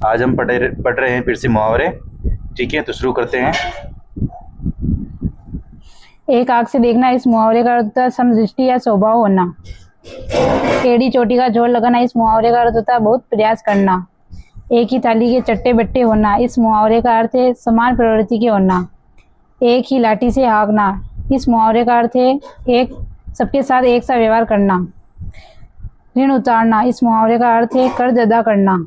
आज हम पढ़ रहे हैं फिर से मुहावरे। ठीक है, तो शुरू करते हैं। एक आंख से देखना, इस मुहावरे का अर्थ होता है समदृष्टि या स्वभाव होना। एड़ी चोटी का जोड़ लगाना, इस मुहावरे का अर्थ होता है बहुत प्रयास करना। एक ही थाली के चट्टे बट्टे होना, इस मुहावरे का अर्थ है समान प्रवृत्ति के होना। एक ही लाठी से हाँकना, इस मुहावरे का अर्थ है एक सबके साथ एक सा व्यवहार करना। ऋण उतारना, इस मुहावरे का अर्थ है कर्ज अदा करना।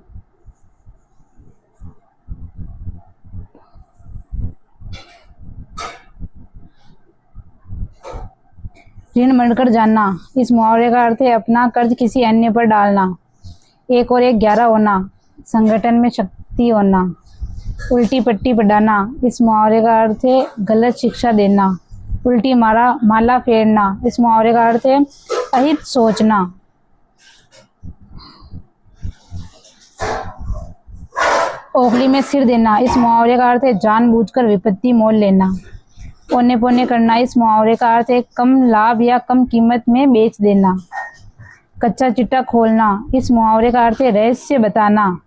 ऋण मरकर जानना, इस मुहावरे का अर्थ है अपना कर्ज किसी अन्य पर डालना। एक और एक 11 होना, संगठन में शक्ति होना। उल्टी पट्टी पढ़ाना, इस मुहावरे का अर्थ है गलत शिक्षा देना। उल्टी माला फेरना, इस मुहावरे का अर्थ है अहित सोचना। ओखली में सिर देना, इस मुहावरे का अर्थ है जानबूझकर विपत्ति मोल लेना। औने पौने करना, इस मुहावरे का अर्थ है कम लाभ या कम कीमत में बेच देना। कच्चा चिट्टा खोलना, इस मुहावरे का अर्थ है रहस्य बताना।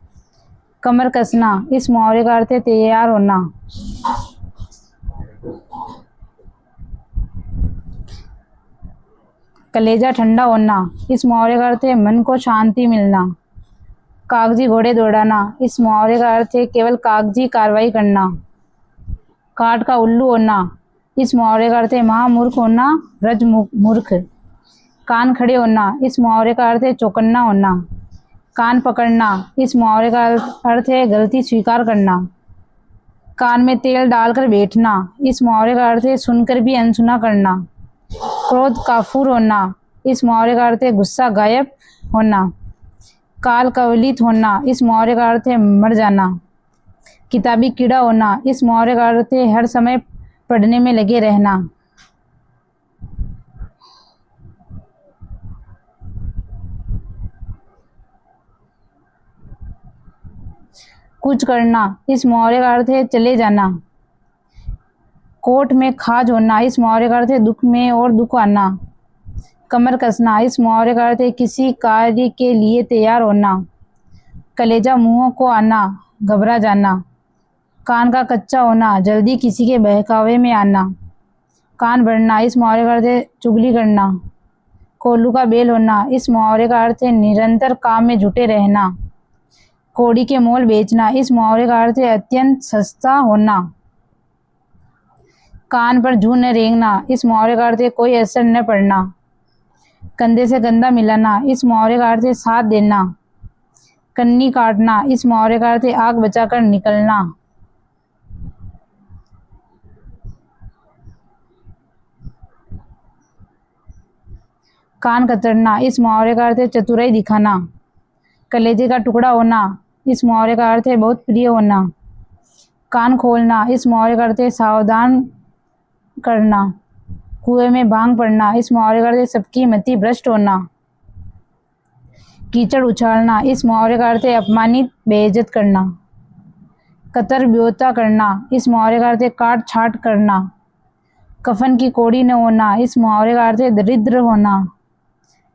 कमर कसना, इस मुहावरे का अर्थ है तैयार होना। कलेजा ठंडा होना, इस मुहावरे का अर्थ है मन को शांति मिलना। कागजी घोड़े दौड़ाना, इस मुहावरे का अर्थ है केवल कागजी कार्रवाई करना। काट का उल्लू होना, इस मुहावरे का अर्थ है महामूर्ख होना, ब्रज मूर्ख। कान खड़े होना, इस मुहावरे का अर्थ है चौकन्ना होना। कान पकड़ना, इस मुहावरे का अर्थ है गलती स्वीकार करना। कान में तेल डालकर बैठना, इस मुहावरे का अर्थ है सुनकर भी अनसुना करना। क्रोध काफूर होना, इस मुहावरे का अर्थ है गुस्सा गायब होना। काल कवलित होना, इस मुहावरे का अर्थ है मर जाना। किताबी कीड़ा होना, इस मुहावरे का अर्थ है हर समय पढ़ने में लगे रहना। कुछ करना, इस मुहावरे का अर्थ है चले जाना। कोट में खाज होना, इस मुहावरे का अर्थ है दुख में और दुख आना। कमर कसना, इस मुहावरे का अर्थ है किसी कार्य के लिए तैयार होना। कलेजा मुंह को आना, घबरा जाना। कान का कच्चा होना, जल्दी किसी के बहकावे में आना। कान भरना, इस मुहावरे का अर्थ है चुगली करना। कोल्लू का बेल होना, इस मुहावरे का अर्थ है निरंतर काम में जुटे रहना। कौड़ी के मोल बेचना, इस मुहावरे का अर्थ है अत्यंत सस्ता होना। कान पर जूं न रेंगना, इस मुहावरे का अर्थ है कोई असर न पड़ना। कंधे से गंदा मिलाना, इस मुहावरे का अर्थ है साथ देना। कन्नी काटना, इस मुहावरे का अर्थ है आग बचाकर निकलना। कान कतरना, इस मुहावरे का अर्थ है चतुराई दिखाना। कलेजे का टुकड़ा होना, इस मुहावरे का अर्थ है बहुत प्रिय होना। कान खोलना, इस मुहावरे का अर्थ है सावधान करना। कुएं में भांग पड़ना, इस मुहावरे का अर्थ है सबकी मति भ्रष्ट होना। कीचड़ उछालना, इस मुहावरे का अर्थ है अपमानित बेइज्जत करना। कतर ब्योता करना, इस मुहावरे का अर्थ है काट छाट करना। कफन की कौड़ी न होना, इस मुहावरे का अर्थ है दरिद्र होना।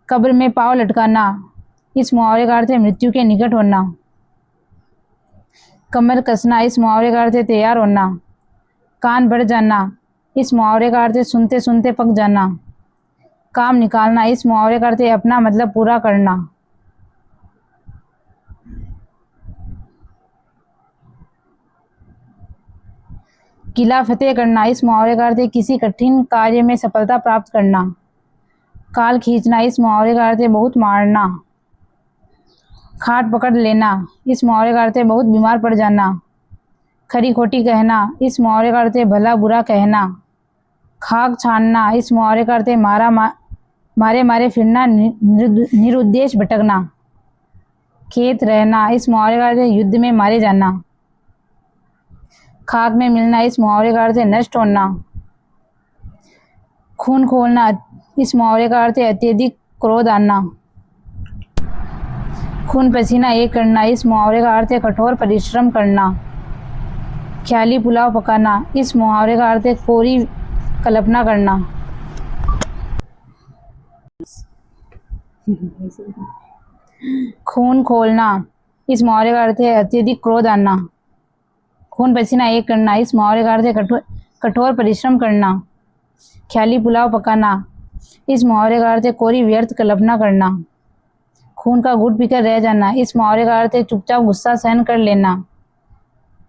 कब्र में पाँव लटकाना, इस मुहावरे का अर्थ है मृत्यु के निकट होना। कमर कसना, इस मुहावरे का अर्थ है तैयार होना। कान भर जाना, इस मुहावरे का अर्थ है सुनते सुनते पक जाना। काम निकालना, इस मुहावरे का अर्थ है अपना मतलब पूरा करना। किला फतेह करना, इस मुहावरे का अर्थ है किसी कठिन कार्य में सफलता प्राप्त करना। काल खींचना, इस मुहावरे का अर्थ है बहुत मारना। खाट पकड़ लेना, इस मुहावरे का अर्थ है बहुत बीमार पड़ जाना। खरी खोटी कहना, इस मुहावरे का अर्थ है भला बुरा कहना। खाक छानना, इस मुहावरे का अर्थ है मारे मारे फिरना, निरुद्देश भटकना। खेत रहना, इस मुहावरे का अर्थ है युद्ध में मारे जाना। खाक में मिलना, इस मुहावरे का अर्थ है नष्ट होना। खून खोलना, इस मुहावरे का अर्थ है अत्यधिक क्रोध आना। खून पसीना एक करना, इस मुहावरे का अर्थ है कठोर परिश्रम करना। ख्याली पुलाव पकाना, इस मुहावरे का अर्थ है कोरी कल्पना करना। खून खोलना, इस मुहावरे का अर्थ है अत्यधिक क्रोध आना। खून पसीना एक करना, इस मुहावरे का अर्थ है कठोर परिश्रम करना। ख्याली पुलाव पकाना, इस मुहावरे का अर्थ है कोरी व्यर्थ कल्पना करना। खून का घूंट पीकर रह जाना, इस मुहावरे का अर्थ है चुपचाप गुस्सा सहन कर लेना।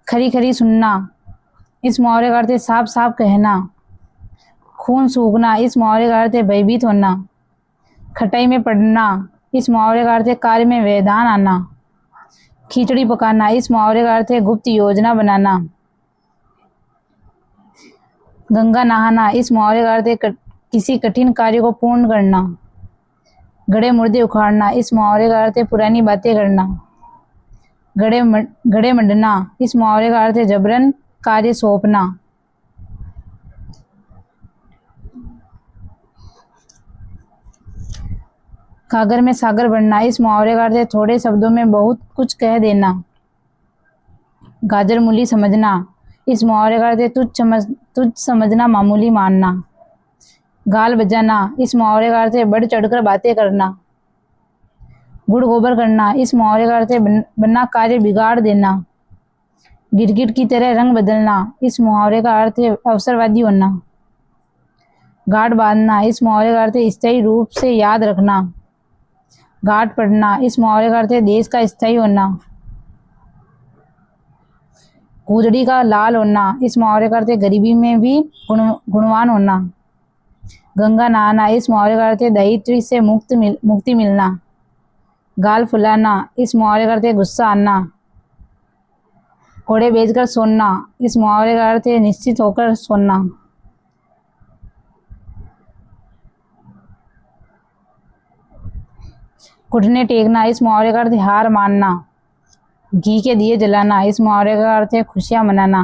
खरी खरी सुनना, इस मुहावरे का अर्थ है साफ साफ कहना। खून सूखना, इस मुहावरे का अर्थ है भयभीत होना। खटाई में पड़ना, इस मुहावरे का अर्थ है कार्य में व्यवधान आना। खिचड़ी पकाना, इस मुहावरे का अर्थ है गुप्त योजना बनाना। गंगा नहाना, इस मुहावरे का अर्थ है किसी कठिन कार्य को पूर्ण करना। गड़े मुर्दे उखाड़ना, इस मुहावरे का अर्थ है पुरानी बातें करना। गड़े मंडना, इस मुहावरे का अर्थ है जबरन कार्य सौंपना। कागर में सागर बनना, इस मुहावरे का अर्थ है थोड़े शब्दों में बहुत कुछ कह देना। गाजर मूली समझना, इस मुहावरे का अर्थ है तुच्छ समझना, मामूली मानना। गाल बजाना, इस मुहावरे का अर्थ है बढ़ चढ़कर बातें करना। गुड़ गोबर करना, इस मुहावरे का अर्थ है बन्ना कार्य बिगाड़ देना। गिरगिट की तरह रंग बदलना, इस मुहावरे का अर्थ है अवसरवादी होना। गांठ बांधना, इस मुहावरे का अर्थ है स्थायी रूप से याद रखना। गांठ पड़ना, इस मुहावरे का अर्थ है देश का स्थायी होना। गुदड़ी का लाल होना, इस मुहावरे का अर्थ है गरीबी में भी गुणवान होना। गंगा नहाना, इस मुहावरे का अर्थ है दायित्व से मुक्ति मिलना। गाल फुलाना, इस मुहावरे का अर्थ है गुस्सा आना। घोड़े बेचकर सोना, इस मुहावरे का अर्थ है निश्चित होकर सोना। घुटने टेकना, इस मुहावरे का अर्थ है हार मानना। घी के दिए जलाना, इस मुहावरे का अर्थ है खुशियां मनाना।